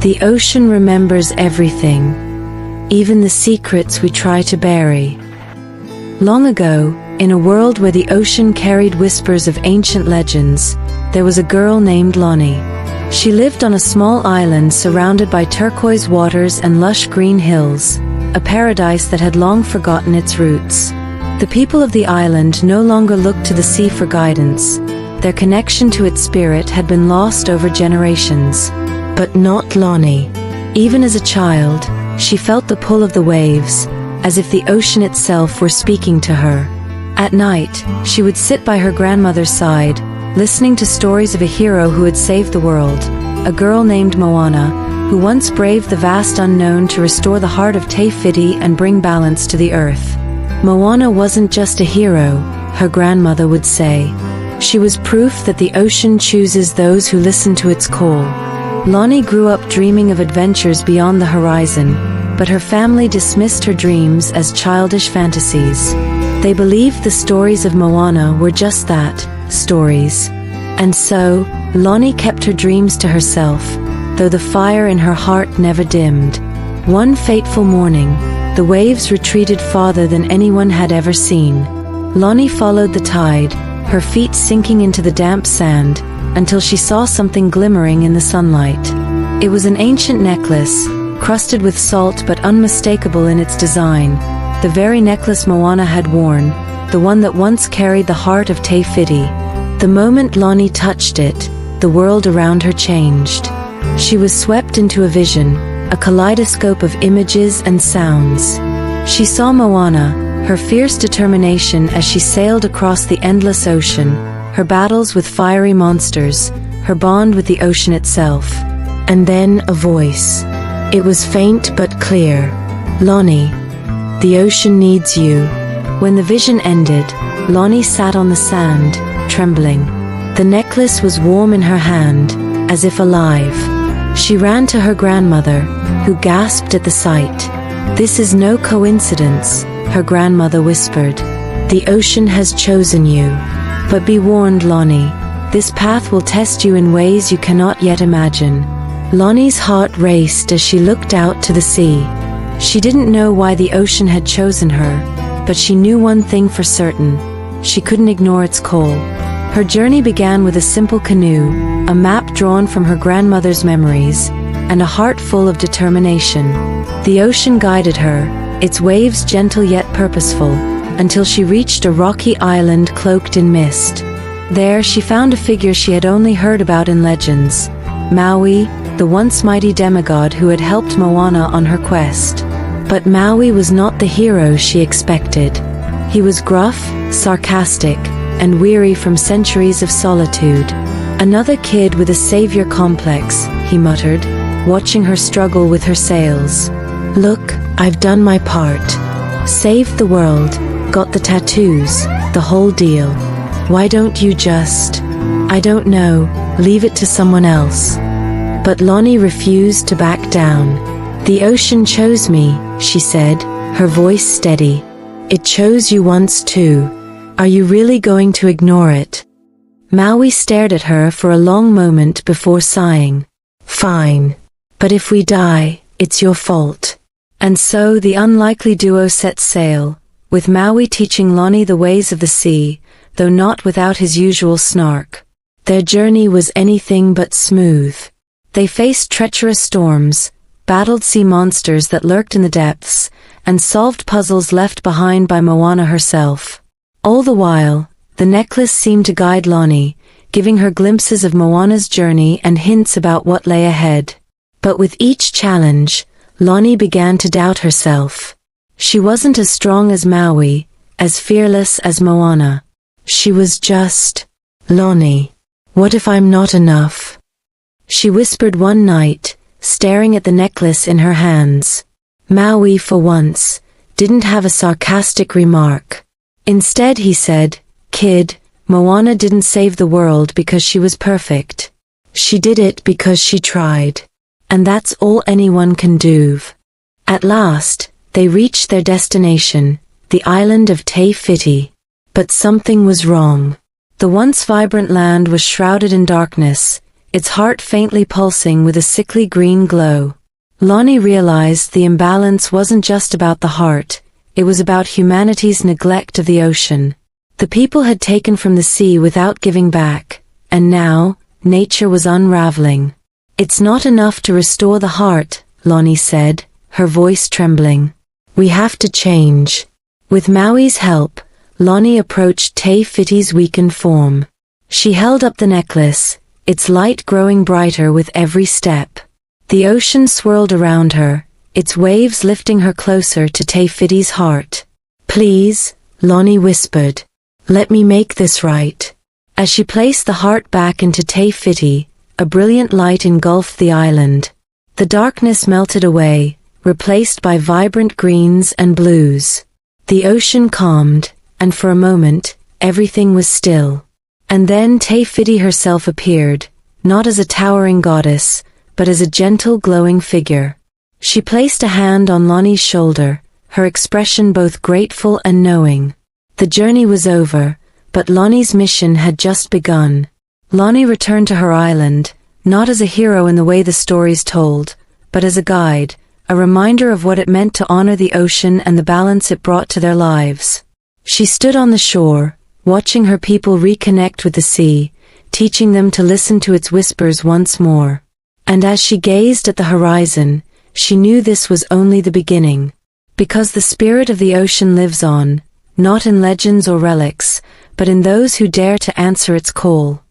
The ocean remembers everything, even the secrets we try to bury. Long ago, in a world where the ocean carried whispers of ancient legends, there was a girl named Lani. She lived on a small island surrounded by turquoise waters and lush green hills, a paradise that had long forgotten its roots. The people of the island no longer looked to the sea for guidance. Their connection to its spirit had been lost over generations. But not Lani. Even as a child, she felt the pull of the waves, as if the ocean itself were speaking to her. At night, she would sit by her grandmother's side, listening to stories of a hero who had saved the world, a girl named Moana, who once braved the vast unknown to restore the heart of Te Whiti and bring balance to the earth. Moana wasn't just a hero, her grandmother would say. She was proof that the ocean chooses those who listen to its call. Lani grew up dreaming of adventures beyond the horizon, but her family dismissed her dreams as childish fantasies. They believed the stories of Moana were just that, stories. And so, Lani kept her dreams to herself, though the fire in her heart never dimmed. One fateful morning, the waves retreated farther than anyone had ever seen. Lani followed the tide, her feet sinking into the damp sand, until she saw something glimmering in the sunlight. It was an ancient necklace, crusted with salt but unmistakable in its design, the very necklace Moana had worn, the one that once carried the heart of Te Whiti. The moment Lani touched it, the world around her changed. She was swept into a vision, a kaleidoscope of images and sounds. She saw Moana, her fierce determination as she sailed across the endless ocean, her battles with fiery monsters, her bond with the ocean itself. And then a voice. It was faint but clear. Lani, the ocean needs you. When the vision ended, Lani sat on the sand, trembling. The necklace was warm in her hand, as if alive. She ran to her grandmother, who gasped at the sight. "This is no coincidence," her grandmother whispered. "The ocean has chosen you. But be warned, Lani, this path will test you in ways you cannot yet imagine." Lani's heart raced as she looked out to the sea. She didn't know why the ocean had chosen her, but she knew one thing for certain: she couldn't ignore its call. Her journey began with a simple canoe, a map drawn from her grandmother's memories, and a heart full of determination. The ocean guided her, its waves gentle yet purposeful, until she reached a rocky island cloaked in mist. There she found a figure she had only heard about in legends, Maui, the once mighty demigod who had helped Moana on her quest. But Maui was not the hero she expected. He was gruff, sarcastic, and weary from centuries of solitude. "Another kid with a savior complex," he muttered, watching her struggle with her sails. "Look, I've done my part. Saved the world, got the tattoos, the whole deal. Why don't you just, I don't know, leave it to someone else?" But Lani refused to back down. "The ocean chose me," she said, her voice steady. "It chose you once too. Are you really going to ignore it?" Maui stared at her for a long moment before sighing. "Fine. But if we die, it's your fault." And so the unlikely duo set sail, with Maui teaching Lani the ways of the sea, though not without his usual snark. Their journey was anything but smooth. They faced treacherous storms, battled sea monsters that lurked in the depths, and solved puzzles left behind by Moana herself. All the while, the necklace seemed to guide Lani, giving her glimpses of Moana's journey and hints about what lay ahead. But with each challenge, Lani began to doubt herself. She wasn't as strong as Maui, as fearless as Moana. She was just, "Lani, what if I'm not enough?" She whispered one night, staring at the necklace in her hands. Maui, for once, didn't have a sarcastic remark. Instead he said, "Kid, Moana didn't save the world because she was perfect. She did it because she tried. And that's all anyone can do." At last, they reached their destination, the island of Te Whiti. But something was wrong. The once vibrant land was shrouded in darkness, its heart faintly pulsing with a sickly green glow. Lani realized the imbalance wasn't just about the heart, it was about humanity's neglect of the ocean. The people had taken from the sea without giving back, and now, nature was unraveling. "It's not enough to restore the heart," Lani said, her voice trembling. "We have to change." With Maui's help, Lani approached Te Whiti's weakened form. She held up the necklace, its light growing brighter with every step. The ocean swirled around her, its waves lifting her closer to Te Whiti's heart. "Please," Lani whispered, "let me make this right." As she placed the heart back into Te Whiti, a brilliant light engulfed the island. The darkness melted away, replaced by vibrant greens and blues. The ocean calmed, and for a moment, everything was still. And then Te Whiti herself appeared, not as a towering goddess, but as a gentle glowing figure. She placed a hand on Lani's shoulder, her expression both grateful and knowing. The journey was over, but Lani's mission had just begun. Lani returned to her island, not as a hero in the way the stories told, but as a guide, a reminder of what it meant to honor the ocean and the balance it brought to their lives. She stood on the shore, watching her people reconnect with the sea, teaching them to listen to its whispers once more. And as she gazed at the horizon, she knew this was only the beginning. Because the spirit of the ocean lives on, not in legends or relics, but in those who dare to answer its call.